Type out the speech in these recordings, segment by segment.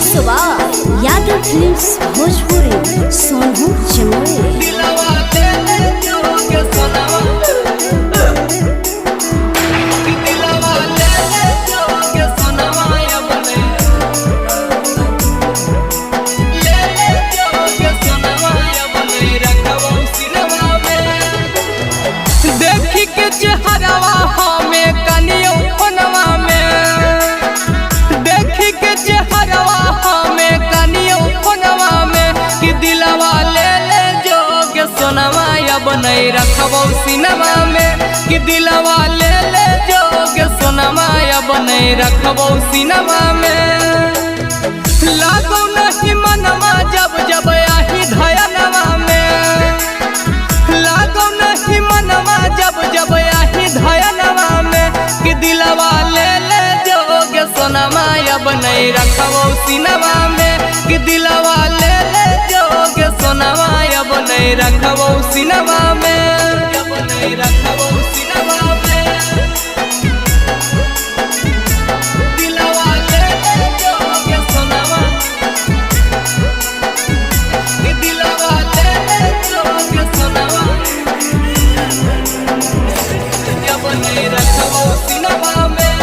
सुबह यादव फिल्म्स भोजपुरी सोनू जमुई। देखी के चेहरावा हमें कनियो फोनवा में, देखी के चेहरावा हमें कनियो फोनवा में कि दिलवा ले ले जोगे सोनवा अब नहीं रखबो सिनवा में, कि दिलवा ले ले जोगे सोनवा अब नहीं रखबो सिनवा में। लागो नहीं मनवा जब जब आही धयनवा में, लागो नहीं मनवा जब जब आही धयनवा में कि दिलवा ले ले जोगे सोनवा अब नहीं रखबो सिनवा में, कि दिलवा ले ले जोगे सोनवा अब नहीं रखबो सिनवा में, अब नहीं रखबो सिनवा में। दिलवा ले ले जोगे सोनवा, कि दिलवा ले ले जोगे सोनवा अब नहीं रखबो सिनवा में।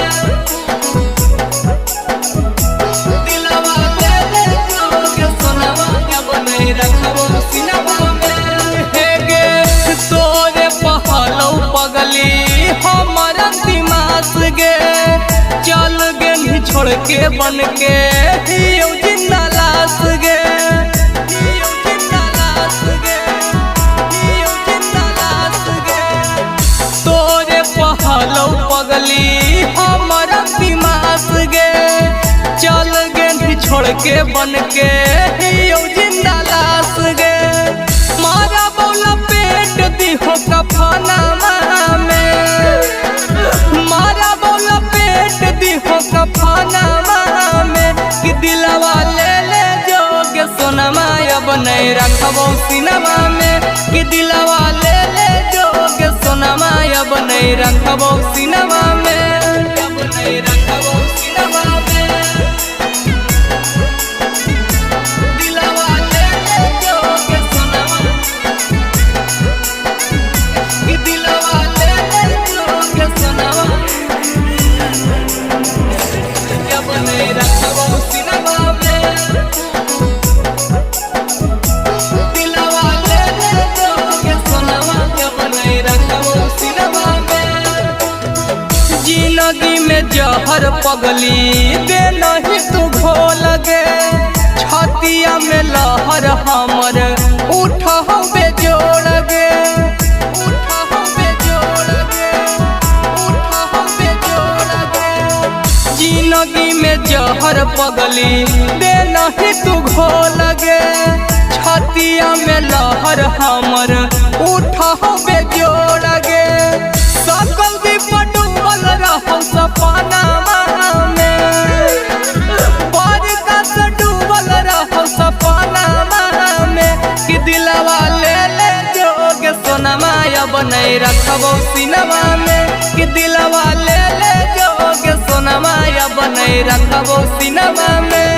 दिलवा ले ले जोगे सोनवा अब नहीं रखबो सिनवा में। हे गे तोरे पहलौ पगली हमर दिमाग गे, चल गे छोड़ के बन के हियो जिंदा लाश गे, हियो जिंदा लाश गे, हियो जिंदा लाश गे। तोरे पहलौ पगली हमर दिमाग गे, चल गे छोड़ के बन के हियो जिंदा लाश गे। मारा बोला पेट दिहो कफनावा में, मारा बोला पेट दिहो कफनावा में कि दिलवा ले ले जोगे सोनवा अब नहीं रखबो सिनवा में, कि दिलवा ले ले जोगे सोनवा अब नहीं रखबो सिनवा में, अब नहीं रखबो सिनवा में। दिलवा ले ले जोगे सोनवा, कि दिलवा ले ले जोगे सोनवा अब नहीं रखबो सिनवा में। दिलवा ले ले जोगे सोनवा अब नहीं रखबो सिनवा में। जिंदगी में जहर पगली दे नहीं तू घोल गे, छतिया में लहर हमर उठा बेजोड़ गे, उठा बेजोड़ गे, उठा बेजोड़ गे। जिंदगी में जहर पगली दे नहीं तू घोल गे, छतिया में लहर हमर उठा बेजोड़ गे। सकल भी पटुबल रहो सपनावा में, बरका से डूबल रहो सपनावा में कि दिलवा ले ले जोगे सोनवा अब नहीं रखबो सिनवा में, कि दिलवा ले ले जोगे सोनवा अब नहीं रखबो सिनवा में।